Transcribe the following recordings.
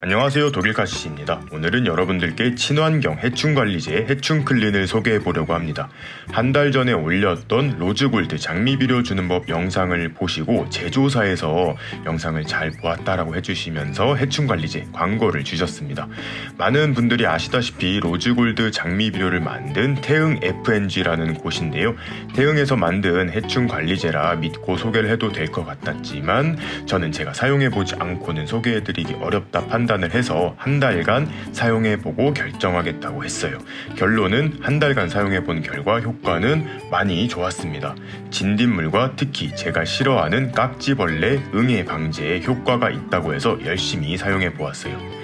안녕하세요, 독일카시입니다. 오늘은 여러분들께 친환경 해충관리제 해충클린을 소개해보려고 합니다. 한 달 전에 올렸던 로즈골드 장미비료 주는 법 영상을 보시고 제조사에서 영상을 잘 보았다라고 해주시면서 해충관리제 광고를 주셨습니다. 많은 분들이 아시다시피 로즈골드 장미비료를 만든 태흥 FNG라는 곳인데요. 태흥에서 만든 해충관리제라 믿고 소개를 해도 될 것 같았지만 저는 제가 사용해보지 않고는 소개해드리기 어렵다 판단을 해서 한 달간 사용해보고 결정하겠다고 했어요. 결론은 한 달간 사용해본 결과 효과는 많이 좋았습니다. 진딧물과 특히 제가 싫어하는 깍지벌레 응애 방제에 효과가 있다고 해서 열심히 사용해보았어요.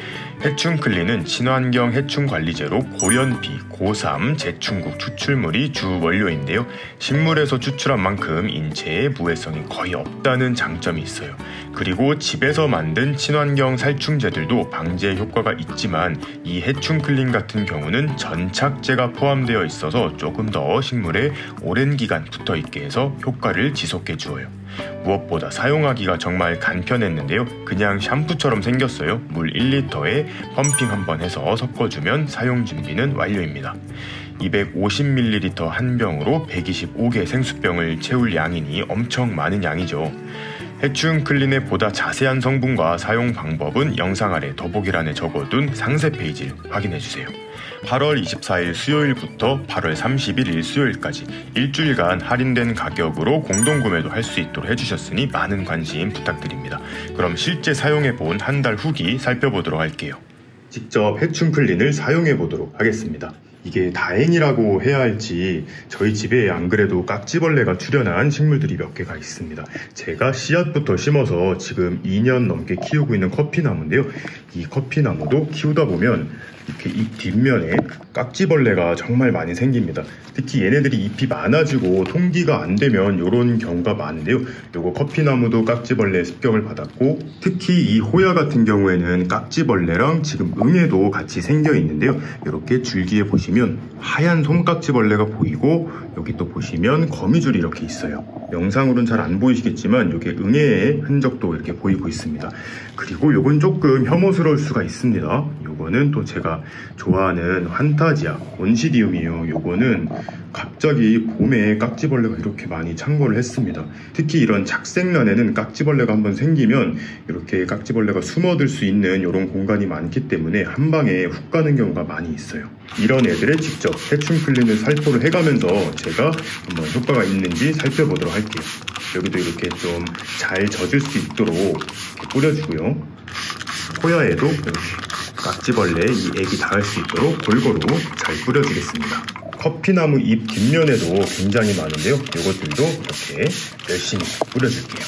해충클린은 친환경 해충관리제로 고연비, 고삼, 제충국 추출물이 주 원료인데요. 식물에서 추출한 만큼 인체에 무해성이 거의 없다는 장점이 있어요. 그리고 집에서 만든 친환경 살충제들도 방제 효과가 있지만 이 해충클린 같은 경우는 전착제가 포함되어 있어서 조금 더 식물에 오랜 기간 붙어있게 해서 효과를 지속해 주어요. 무엇보다 사용하기가 정말 간편했는데요. 그냥 샴푸처럼 생겼어요. 물 1리터에 펌핑 한번 해서 섞어주면 사용 준비는 완료입니다. 250ml 한 병으로 125개 생수병을 채울 양이니 엄청 많은 양이죠. 해충클린의 보다 자세한 성분과 사용 방법은 영상 아래 더보기란에 적어둔 상세 페이지를 확인해주세요. 8월 24일 수요일부터 8월 31일 수요일까지 일주일간 할인된 가격으로 공동구매도 할 수 있도록 해주셨으니 많은 관심 부탁드립니다. 그럼 실제 사용해본 한 달 후기 살펴보도록 할게요. 직접 해충클린을 사용해보도록 하겠습니다. 이게 다행이라고 해야 할지 저희 집에 안 그래도 깍지벌레가 출현한 식물들이 몇 개가 있습니다. 제가 씨앗부터 심어서 지금 2년 넘게 키우고 있는 커피나무인데요. 이 커피나무도 키우다 보면 이렇게 잎 뒷면에 깍지벌레가 정말 많이 생깁니다. 특히 얘네들이 잎이 많아지고 통기가 안 되면 이런 경우가 많은데요. 요거 커피나무도 깍지벌레의 습격을 받았고, 특히 이 호야 같은 경우에는 깍지벌레랑 지금 응애도 같이 생겨 있는데요. 이렇게 줄기에 보시면 하얀 솜깍지벌레가 보이고, 여기 또 보시면 거미줄이 이렇게 있어요. 영상으로는 잘 안 보이시겠지만 이게 응애의 흔적도 이렇게 보이고 있습니다. 그리고 요건 조금 혐오스러울 수가 있습니다. 요거는 또 제가 좋아하는 환타지아 온시디움이에요. 요거는 갑자기 봄에 깍지벌레가 이렇게 많이 창궐을 했습니다. 특히 이런 착색란에는 깍지벌레가 한번 생기면 이렇게 깍지벌레가 숨어들 수 있는 이런 공간이 많기 때문에 한 방에 훅 가는 경우가 많이 있어요. 이런 애들을 직접 해충클린을 살포를 해가면서 제가 한번 효과가 있는지 살펴보도록 할게요. 여기도 이렇게 좀 잘 젖을 수 있도록 이렇게 뿌려주고요. 호야에도 이렇게 깍지벌레에 이 액이 닿을 수 있도록 골고루 잘 뿌려주겠습니다. 커피나무 잎 뒷면에도 굉장히 많은데요. 이것들도 이렇게 열심히 뿌려줄게요.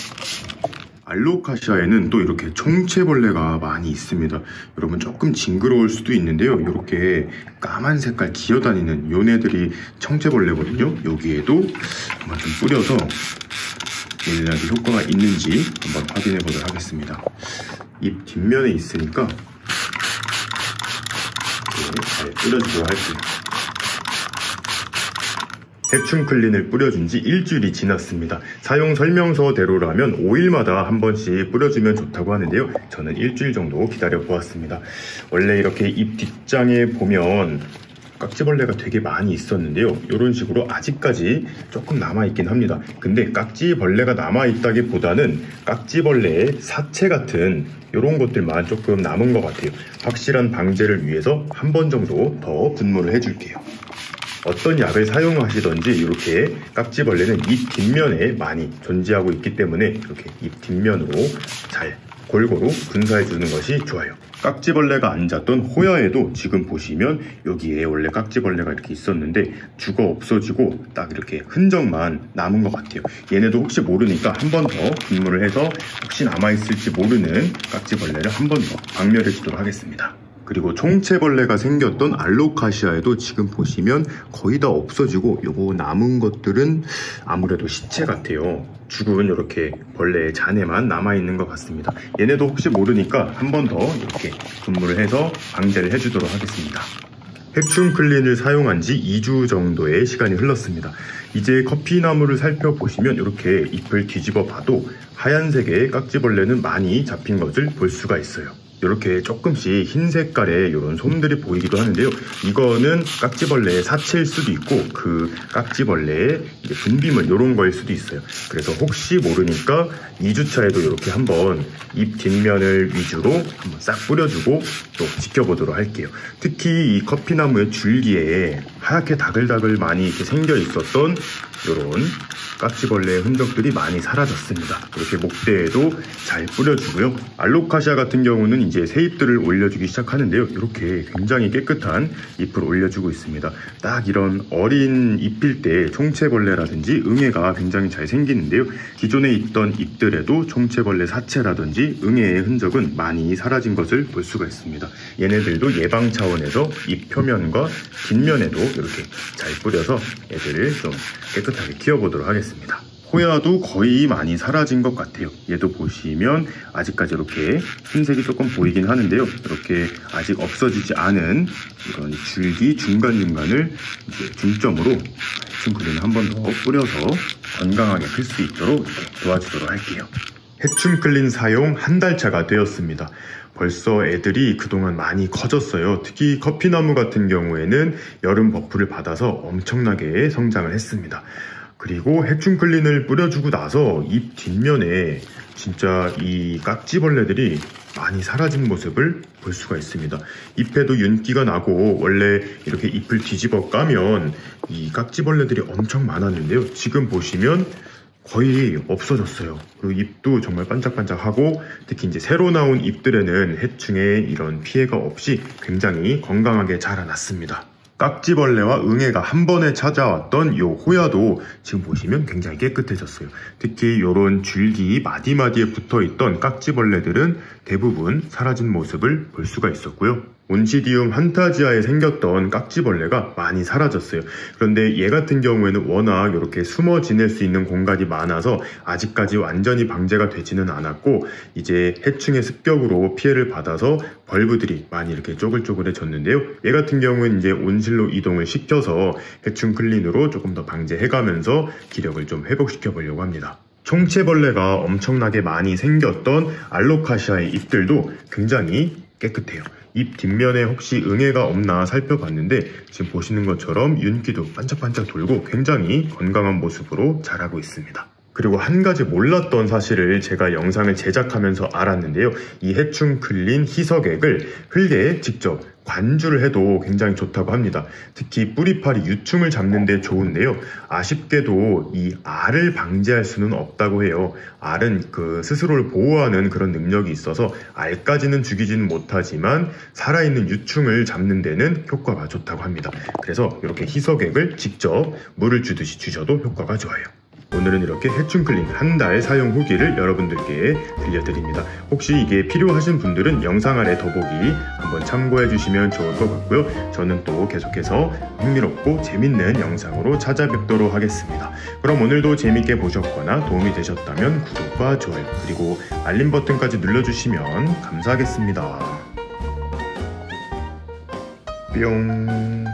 알로카시아에는 또 이렇게 총체벌레가 많이 있습니다. 여러분 조금 징그러울 수도 있는데요. 이렇게 까만 색깔 기어다니는 요네들이 총체벌레거든요. 여기에도 한번 좀 뿌려서 얘네한테 효과가 있는지 한번 확인해 보도록 하겠습니다. 잎 뒷면에 있으니까 잘 뿌려주도록 할게요. 해충클린을 뿌려준 지 일주일이 지났습니다. 사용 설명서대로라면 5일마다 한 번씩 뿌려주면 좋다고 하는데요. 저는 일주일 정도 기다려 보았습니다. 원래 이렇게 잎 뒷장에 보면 깍지벌레가 되게 많이 있었는데요. 이런 식으로 아직까지 조금 남아있긴 합니다. 근데 깍지벌레가 남아있다기보다는 깍지벌레의 사체 같은 이런 것들만 조금 남은 것 같아요. 확실한 방제를 위해서 한 번 정도 더 분무를 해줄게요. 어떤 약을 사용하시던지 이렇게 깍지벌레는 잎 뒷면에 많이 존재하고 있기 때문에 이렇게 잎 뒷면으로 잘 골고루 분사해 주는 것이 좋아요. 깍지벌레가 앉았던 호야에도 지금 보시면 여기에 원래 깍지벌레가 이렇게 있었는데 죽어 없어지고 딱 이렇게 흔적만 남은 것 같아요. 얘네도 혹시 모르니까 한 번 더 분무를 해서 혹시 남아있을지 모르는 깍지벌레를 한 번 더 박멸해 주도록 하겠습니다. 그리고 총체벌레가 생겼던 알로카시아에도 지금 보시면 거의 다 없어지고 요거 남은 것들은 아무래도 시체 같아요. 죽은 이렇게 벌레의 잔해만 남아있는 것 같습니다. 얘네도 혹시 모르니까 한 번 더 이렇게 분무를 해서 방제를 해주도록 하겠습니다. 해충클린을 사용한 지 2주 정도의 시간이 흘렀습니다. 이제 커피나무를 살펴보시면 이렇게 잎을 뒤집어 봐도 하얀색의 깍지벌레는 많이 잡힌 것을 볼 수가 있어요. 이렇게 조금씩 흰 색깔의 이런 솜들이 보이기도 하는데요. 이거는 깍지벌레의 사체일 수도 있고 그 깍지벌레의 이제 분비물 이런 거일 수도 있어요. 그래서 혹시 모르니까 2주차에도 이렇게 한번 잎 뒷면을 위주로 한번 싹 뿌려주고 또 지켜보도록 할게요. 특히 이 커피나무의 줄기에 하얗게 다글다글 많이 이렇게 생겨 있었던 이런 깍지벌레의 흔적들이 많이 사라졌습니다. 이렇게 목대에도 잘 뿌려주고요. 알로카시아 같은 경우는 이제 새 잎들을 올려주기 시작하는데요. 이렇게 굉장히 깨끗한 잎을 올려주고 있습니다. 딱 이런 어린 잎일 때 총체벌레라든지 응애가 굉장히 잘 생기는데요. 기존에 있던 잎들에도 총체벌레 사체라든지 응애의 흔적은 많이 사라진 것을 볼 수가 있습니다. 얘네들도 예방 차원에서 잎 표면과 뒷면에도 이렇게 잘 뿌려서 애들을 좀 깨끗하게 키워보도록 하겠습니다. 호야도 거의 많이 사라진 것 같아요. 얘도 보시면 아직까지 이렇게 흰색이 조금 보이긴 하는데요. 이렇게 아직 없어지지 않은 이런 줄기 중간중간을 이제 중점으로 해충클린을 한 번 더 뿌려서 건강하게 클 수 있도록 이렇게 도와주도록 할게요. 해충클린 사용 한 달 차가 되었습니다. 벌써 애들이 그동안 많이 커졌어요. 특히 커피나무 같은 경우에는 여름 버프를 받아서 엄청나게 성장을 했습니다. 그리고 해충클린을 뿌려주고 나서 잎 뒷면에 진짜 이 깍지벌레들이 많이 사라진 모습을 볼 수가 있습니다. 잎에도 윤기가 나고 원래 이렇게 잎을 뒤집어 까면 이 깍지벌레들이 엄청 많았는데요. 지금 보시면 거의 없어졌어요. 그리고 잎도 정말 반짝반짝하고 특히 이제 새로 나온 잎들에는 해충의 이런 피해가 없이 굉장히 건강하게 자라났습니다. 깍지벌레와 응애가 한 번에 찾아왔던 요 호야도 지금 보시면 굉장히 깨끗해졌어요. 특히 요런 줄기 마디마디에 붙어있던 깍지벌레들은 대부분 사라진 모습을 볼 수가 있었고요. 온시디움 판타지아에 생겼던 깍지벌레가 많이 사라졌어요. 그런데 얘 같은 경우에는 워낙 이렇게 숨어 지낼 수 있는 공간이 많아서 아직까지 완전히 방제가 되지는 않았고 이제 해충의 습격으로 피해를 받아서 벌브들이 많이 이렇게 쪼글쪼글해졌는데요. 얘 같은 경우는 이제 온실로 이동을 시켜서 해충 클린으로 조금 더 방제해가면서 기력을 좀 회복시켜 보려고 합니다. 총체벌레가 엄청나게 많이 생겼던 알로카시아의 잎들도 굉장히 깨끗해요. 잎 뒷면에 혹시 응애가 없나 살펴봤는데 지금 보시는 것처럼 윤기도 반짝반짝 돌고 굉장히 건강한 모습으로 자라고 있습니다. 그리고 한 가지 몰랐던 사실을 제가 영상을 제작하면서 알았는데요. 이 해충클린 희석액을 흙에 직접 관주를 해도 굉장히 좋다고 합니다. 특히 뿌리파리 유충을 잡는 데 좋은데요. 아쉽게도 이 알을 방제할 수는 없다고 해요. 알은 그 스스로를 보호하는 그런 능력이 있어서 알까지는 죽이지는 못하지만 살아있는 유충을 잡는 데는 효과가 좋다고 합니다. 그래서 이렇게 희석액을 직접 물을 주듯이 주셔도 효과가 좋아요. 오늘은 이렇게 해충클린 한 달 사용 후기를 여러분들께 들려드립니다. 혹시 이게 필요하신 분들은 영상 아래 더보기 한번 참고해 주시면 좋을 것 같고요. 저는 또 계속해서 흥미롭고 재밌는 영상으로 찾아뵙도록 하겠습니다. 그럼 오늘도 재밌게 보셨거나 도움이 되셨다면 구독과 좋아요 그리고 알림 버튼까지 눌러주시면 감사하겠습니다. 뿅.